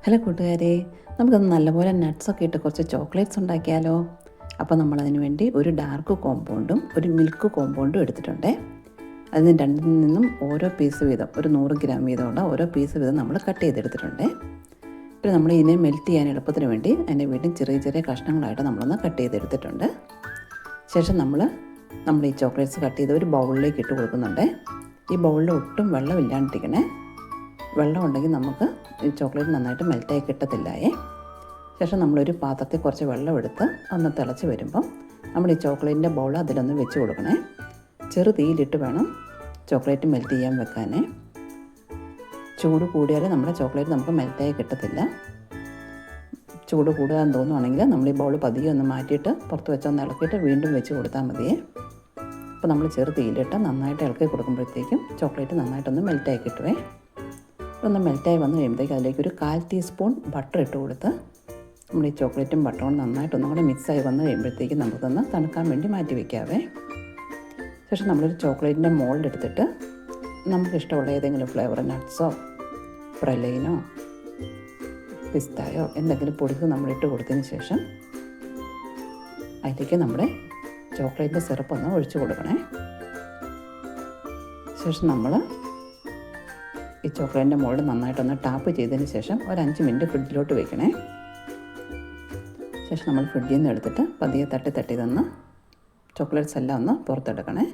Hello കൂട്ടുകാരെ, നമുക്കൊന്ന് നല്ലപോലെ നട്ട്സൊക്കെ ഇട്ട് കുറച്ച് ചോക്ലേറ്റ്സ് ഉണ്ടാക്കിയാലോ? അപ്പോൾ നമ്മളതിന് വേണ്ടി ഒരു ഡാർക്ക് കോമ്പൗണ്ടും ഒരു മിൽക്ക് കോമ്പൗണ്ടും എടുത്തിട്ടുണ്ട്. അതിന് രണ്ടിൽ നിന്നും ഓരോ പീസ് വീതം, ഒരു 100 ഗ്രാം വീതമുള്ള ഓരോ പീസ് വീതം നമ്മൾ കട്ട് ചെയ്തെടുത്തിട്ടുണ്ട്. പിന്നെ നമ്മൾ ഇതിനെ മെൽറ്റ് ചെയ്യാൻ എളുപ്പത്തിന് വേണ്ടി അതിൻ്റെ വീണ്ടും ചെറിയ ചെറിയ കഷ്ണങ്ങളായിട്ട് നമ്മളൊന്ന് കട്ട് ചെയ്തെടുത്തിട്ടുണ്ട്. ശേഷം നമ്മൾ ഈ ചോക്ലേറ്റ്സ് കട്ട് ചെയ്ത് ഒരു ബൗളിലേക്ക് ഇട്ട് കൊടുക്കുന്നുണ്ട്. ഈ ബൗളിൽ ഒട്ടും വെള്ളമില്ലാണ്ടിരിക്കണേ. വെള്ളം ഉണ്ടെങ്കിൽ നമുക്ക് ഈ ചോക്ലേറ്റ് നന്നായിട്ട് മെൽറ്റായി കിട്ടത്തില്ലായേ. ശേഷം നമ്മളൊരു പാത്രത്തിൽ കുറച്ച് വെള്ളം എടുത്ത് ഒന്ന് തിളച്ച് വരുമ്പം നമ്മൾ ഈ ചോക്ലേറ്റിൻ്റെ ബൗൾ അതിലൊന്ന് വെച്ച് കൊടുക്കണേ. ചെറു തീയിലിട്ട് വേണം ചോക്ലേറ്റ് മെൽറ്റ് ചെയ്യാൻ വെക്കാനേ. ചൂട് കൂടിയാൽ നമ്മുടെ ചോക്ലേറ്റ് നമുക്ക് മെൽറ്റായി കിട്ടത്തില്ല. ചൂട് കൂടുതൽ തോന്നുവാണെങ്കിൽ നമ്മൾ ഈ ബൗൾ പതിയെ ഒന്ന് മാറ്റിയിട്ട് പുറത്ത് വെച്ചൊന്ന് ഇളക്കിയിട്ട് വീണ്ടും വെച്ച് കൊടുത്താൽ മതിയേ. അപ്പോൾ നമ്മൾ ചെറു തീയിലിട്ട് നന്നായിട്ട് ഇളക്കി കൊടുക്കുമ്പോഴത്തേക്കും ചോക്ലേറ്റ് നന്നായിട്ടൊന്ന് മെൽറ്റായി കിട്ടുവേ. ഒന്ന് മെൽറ്റായി വന്ന് കഴിയുമ്പോഴത്തേക്ക് അതിലേക്ക് ഒരു 1/4 ടീസ്പൂൺ ബട്ടർ ഇട്ട് കൊടുത്ത് നമ്മൾ ഈ ചോക്ലേറ്റും ബട്ടറും നന്നായിട്ടൊന്നും കൂടെ മിക്സായി വന്ന് കഴിയുമ്പോഴത്തേക്കും നമുക്കൊന്ന് തണുക്കാൻ വേണ്ടി മാറ്റി വയ്ക്കാവേ. ശേഷം നമ്മളൊരു ചോക്ലേറ്റിൻ്റെ മോൾഡ് എടുത്തിട്ട് നമുക്കിഷ്ടമുള്ള ഏതെങ്കിലും ഫ്ലേവർ നട്ട്സോ പ്രലൈനോ പിസ്തായോ എന്തെങ്കിലും പൊടിച്ച് നമ്മളിട്ട് കൊടുത്തതിന് ശേഷം അതിലേക്ക് നമ്മുടെ ചോക്ലേറ്റിൻ്റെ സിറപ്പ് ഒന്ന് ഒഴിച്ച് കൊടുക്കണേ. ശേഷം നമ്മൾ ഈ ചോക്ലേറ്റിൻ്റെ മോൾഡ് നന്നായിട്ടൊന്ന് ടാപ്പ് ചെയ്തതിന് ശേഷം ഒരു 5 മിനിറ്റ് ഫ്രിഡ്ജിലോട്ട് വെക്കണേ. ശേഷം നമ്മൾ ഫ്രിഡ്ജിൽ നിന്ന് എടുത്തിട്ട് പതിയെ തട്ടി തന്ന് ചോക്ലേറ്റ്സ് എല്ലാം ഒന്ന് പുറത്തെടുക്കണേ.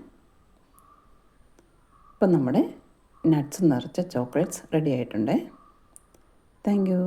ഇപ്പം നമ്മുടെ നട്ട്സ് നിറച്ച ചോക്ലേറ്റ്സ് റെഡി ആയിട്ടുണ്ട്. Thank you.